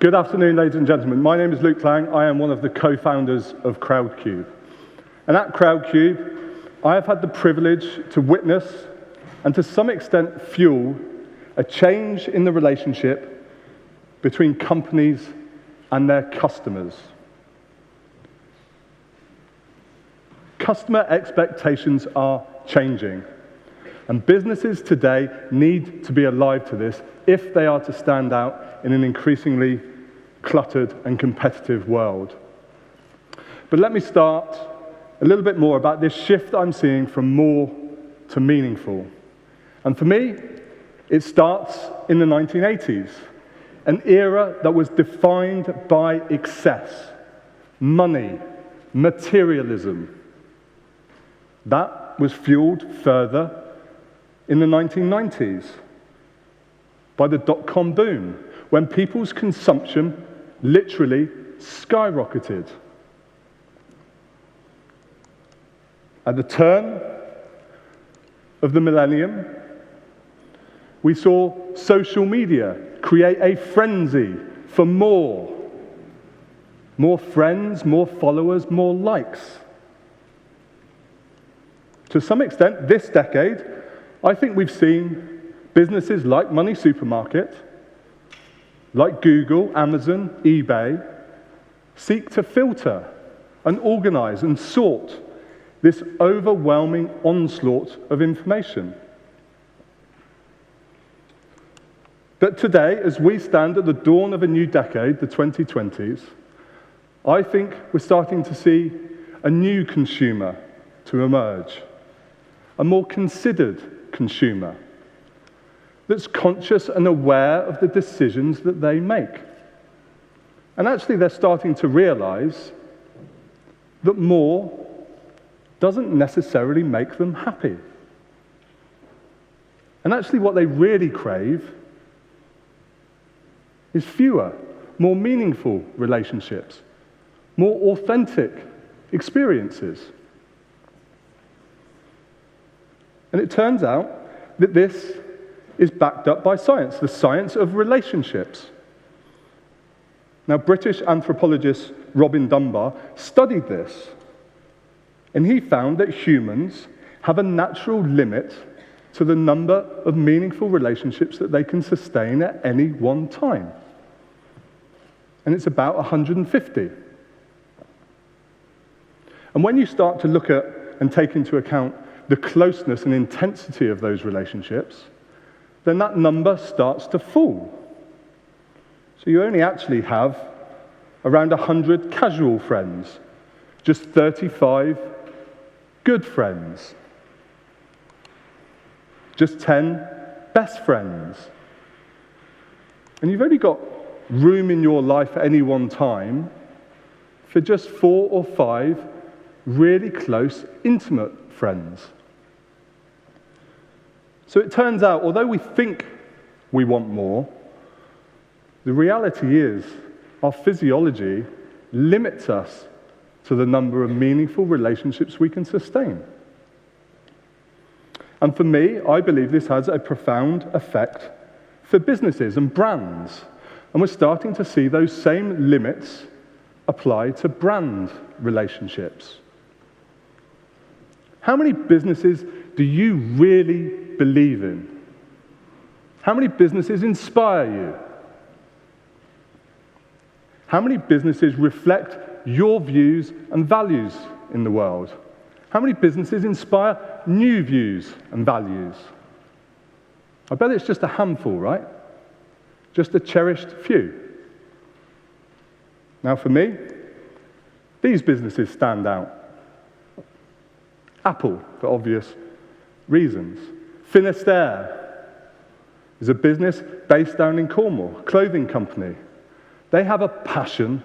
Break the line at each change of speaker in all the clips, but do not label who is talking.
Good afternoon, ladies and gentlemen. My name is Luke Lang. I am one of the co-founders of Crowdcube. And at Crowdcube, I have had the privilege to witness and to some extent fuel a change in the relationship between companies and their customers. Customer expectations are changing, and businesses today need to be alive to this if they are to stand out in an increasingly cluttered and competitive world. But let me start a little bit more about this shift I'm seeing from more to meaningful. And for me, it starts in the 1980s, an era that was defined by excess, money, materialism. That was fueled further in the 1990s by the dot-com boom, when people's consumption literally skyrocketed. At the turn of the millennium, we saw social media create a frenzy for more friends, more followers, more likes. To some extent, this decade, I think we've seen businesses like Money Supermarket, like Google, Amazon, eBay, seek to filter and organize and sort this overwhelming onslaught of information. But today, as we stand at the dawn of a new decade, the 2020s, I think we're starting to see a new consumer to emerge, a more considered consumer that's conscious and aware of the decisions that they make. And actually, they're starting to realize that more doesn't necessarily make them happy. And actually, what they really crave is fewer, more meaningful relationships, more authentic experiences. And it turns out that this is backed up by science, the science of relationships. Now, British anthropologist Robin Dunbar studied this, and he found that humans have a natural limit to the number of meaningful relationships that they can sustain at any one time. And it's about 150. And when you start to look at and take into account the closeness and intensity of those relationships, then that number starts to fall. So you only actually have around 100 casual friends, just 35 good friends, just 10 best friends. And you've only got room in your life at any one time for just 4 or 5 really close, intimate friends. So it turns out, although we think we want more, the reality is our physiology limits us to the number of meaningful relationships we can sustain. And for me, I believe this has a profound effect for businesses and brands. And we're starting to see those same limits apply to brand relationships. How many businesses do you really believe in? How many businesses inspire you? How many businesses reflect your views and values in the world? How many businesses inspire new views and values? I bet it's just a handful, right? Just a cherished few. Now for me, these businesses stand out. Apple, for obvious reasons. Finisterre is a business based down in Cornwall, a clothing company. They have a passion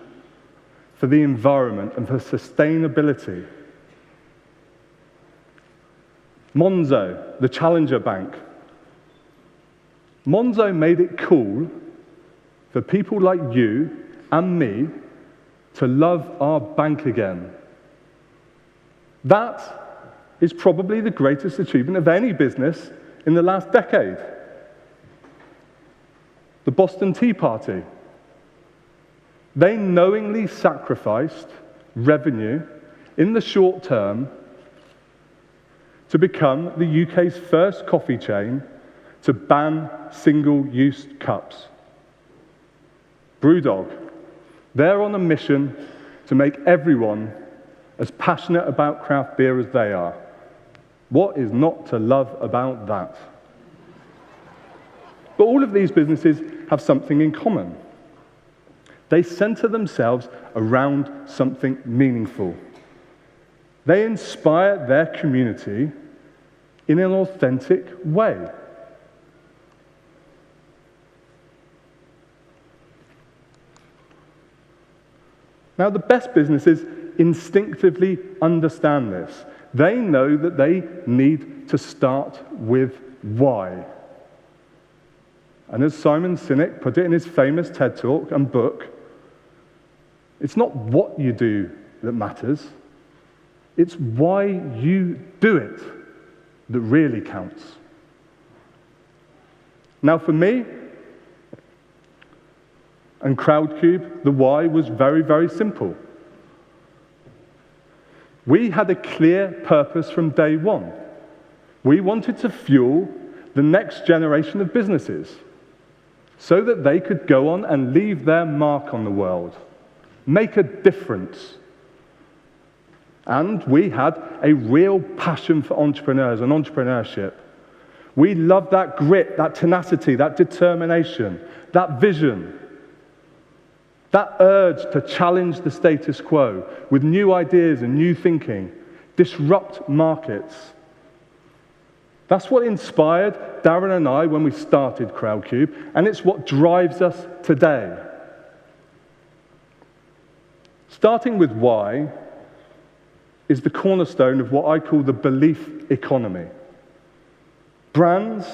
for the environment and for sustainability. Monzo, the challenger bank. Monzo made it cool for people like you and me to love our bank again. That is probably the greatest achievement of any business in the last decade. The Boston Tea Party, They knowingly sacrificed revenue in the short term to become the UK's first coffee chain to ban single-use cups. Brewdog, they're on a mission to make everyone as passionate about craft beer as they are. What is not to love about that? But all of these businesses have something in common. They center themselves around something meaningful. They inspire their community in an authentic way. Now, the best businesses instinctively understand this. They know that they need to start with why. And as Simon Sinek put it in his famous TED Talk and book, it's not what you do that matters, it's why you do it that really counts. Now, for me and Crowdcube, the why was very, very simple. We had a clear purpose from day one. We wanted to fuel the next generation of businesses so that they could go on and leave their mark on the world, make a difference. And we had a real passion for entrepreneurs and entrepreneurship. We loved that grit, that tenacity, that determination, that vision, that urge to challenge the status quo with new ideas and new thinking, disrupt markets. That's what inspired Darren and I when we started Crowdcube, and it's what drives us today. Starting with why is the cornerstone of what I call the belief economy. Brands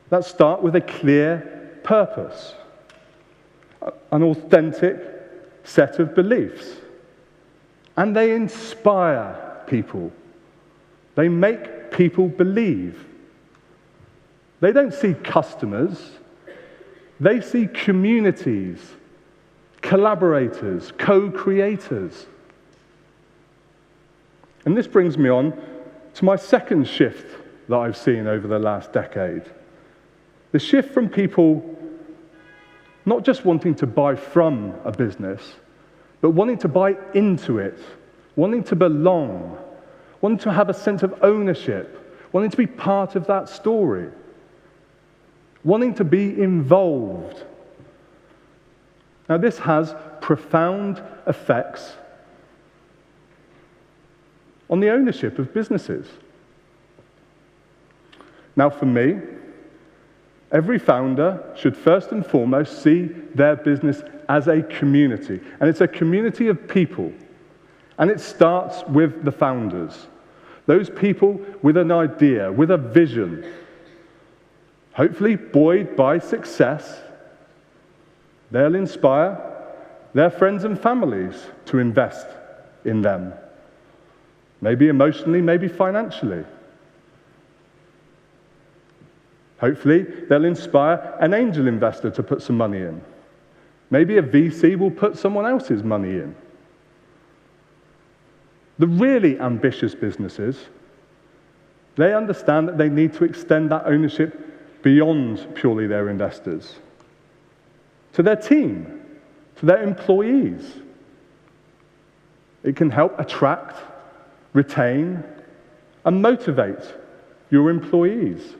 that start with a clear purpose, an authentic set of beliefs, and they inspire people. They make people believe. They don't see customers, they see communities, collaborators, co-creators. And this brings me on to my second shift that I've seen over the last decade. The shift from people not just wanting to buy from a business, but wanting to buy into it, wanting to belong, wanting to have a sense of ownership, wanting to be part of that story, wanting to be involved. Now, this has profound effects on the ownership of businesses. Now, for me, every founder should first and foremost see their business as a community. And it's a community of people. And it starts with the founders. Those people with an idea, with a vision, hopefully buoyed by success. They'll inspire their friends and families to invest in them. Maybe emotionally, maybe financially. Hopefully, they'll inspire an angel investor to put some money in. Maybe a VC will put someone else's money in. The really ambitious businesses, they understand that they need to extend that ownership beyond purely their investors, to their team, to their employees. It can help attract, retain, and motivate your employees.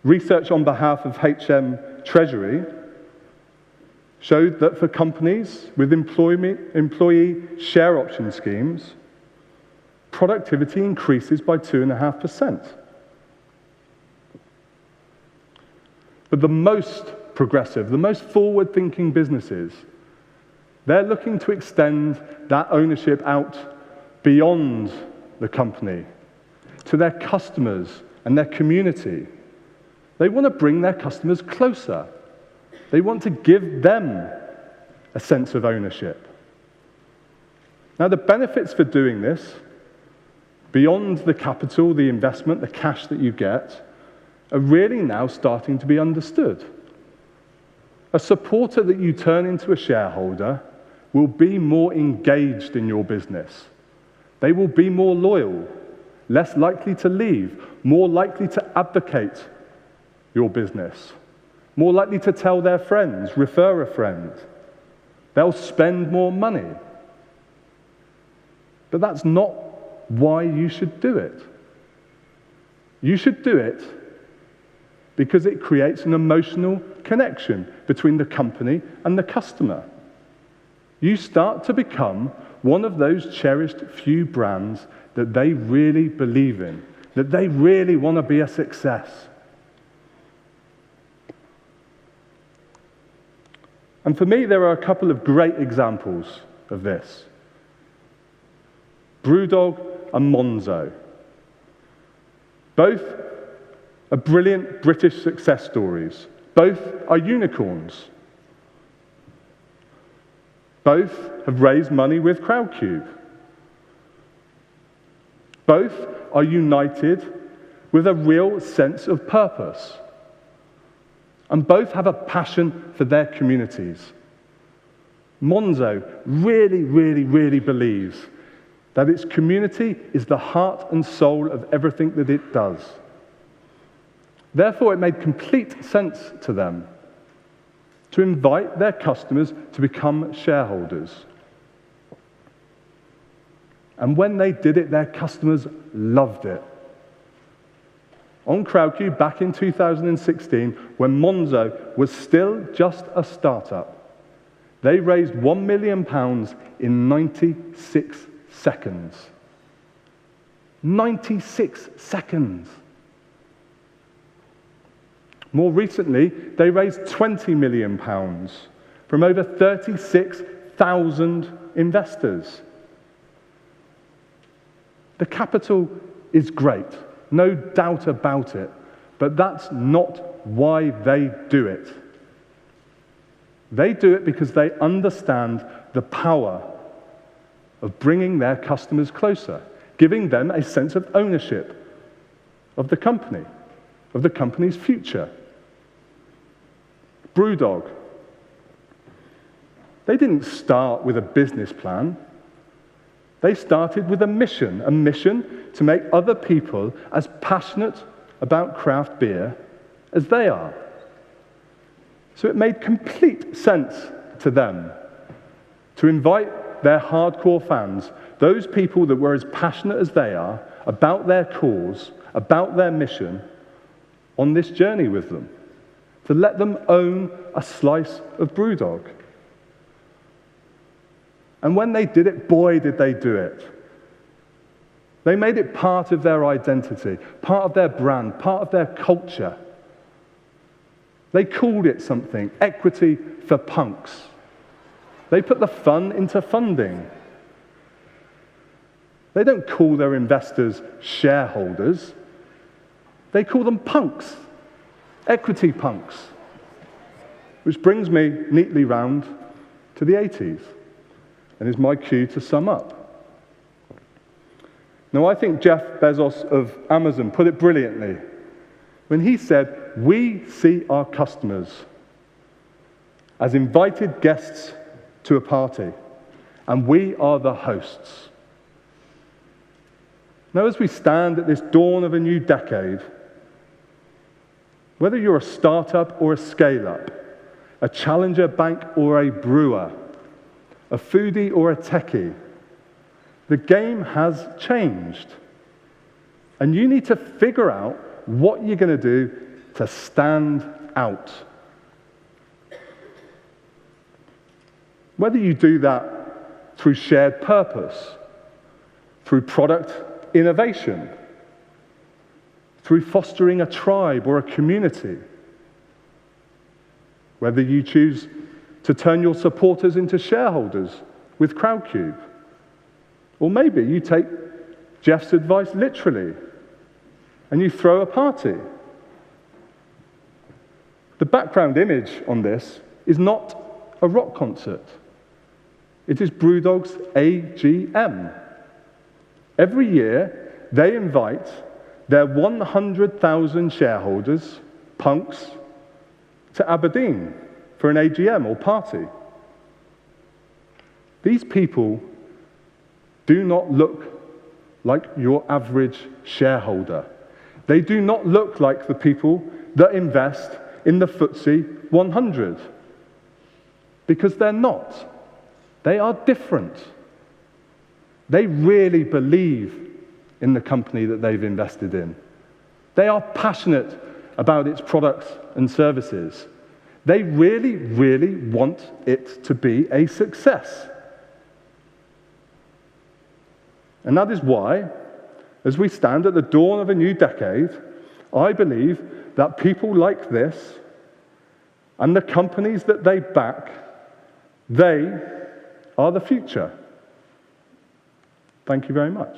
Research on behalf of HM Treasury showed that for companies with employee share option schemes, productivity increases by 2.5%. But the most progressive, the most forward-thinking businesses, they're looking to extend that ownership out beyond the company, to their customers and their community. They want to bring their customers closer. They want to give them a sense of ownership. Now, the benefits for doing this, beyond the capital, the investment, the cash that you get, are really now starting to be understood. A supporter that you turn into a shareholder will be more engaged in your business. They will be more loyal, less likely to leave, more likely to advocate your business, more likely to tell their friends, refer a friend. They'll spend more money. But that's not why you should do it. You should do it because it creates an emotional connection between the company and the customer. You start to become one of those cherished few brands that they really believe in, that they really want to be a success. And for me, there are a couple of great examples of this. Brewdog and Monzo. Both are brilliant British success stories. Both are unicorns. Both have raised money with Crowdcube. Both are united with a real sense of purpose. And both have a passion for their communities. Monzo really believes that its community is the heart and soul of everything that it does. Therefore, it made complete sense to them to invite their customers to become shareholders. And when they did it, their customers loved it. On Crowdcube back in 2016, when Monzo was still just a startup, they raised £1 million in 96 seconds. 96 seconds. More recently, they raised £20 million from over 36,000 investors. The capital is great, no doubt about it, but that's not why they do it. They do it because they understand the power of bringing their customers closer, giving them a sense of ownership of the company's future. Brewdog. They didn't start with a business plan. They started with a mission to make other people as passionate about craft beer as they are. So it made complete sense to them to invite their hardcore fans, those people that were as passionate as they are about their cause, about their mission, on this journey with them, to let them own a slice of Brewdog. And when they did it, boy, did they do it. They made it part of their identity, part of their brand, part of their culture. They called it something, equity for punks. They put the fun into funding. They don't call their investors shareholders. They call them punks, equity punks. Which brings me neatly round to the 80s. And is my cue to sum up. Now, I think Jeff Bezos of Amazon put it brilliantly when he said, "We see our customers as invited guests to a party, and we are the hosts." Now, as we stand at this dawn of a new decade, whether you're a startup or a scale-up, a challenger bank or a brewer, a foodie or a techie, the game has changed. And you need to figure out what you're going to do to stand out. Whether you do that through shared purpose, through product innovation, through fostering a tribe or a community, whether you choose to turn your supporters into shareholders with Crowdcube. Or maybe you take Jeff's advice literally and you throw a party. The background image on this is not a rock concert. It is Brewdog's AGM. Every year, they invite their 100,000 shareholders, punks, to Aberdeen for for an AGM or party. These people do not look like your average shareholder. They do not look like the people that invest in the FTSE 100, because they're not. They are different. They really believe in the company that they've invested in. They are passionate about its products and services. They really, really want it to be a success. And that is why, as we stand at the dawn of a new decade, I believe that people like this and the companies that they back, they are the future. Thank you very much.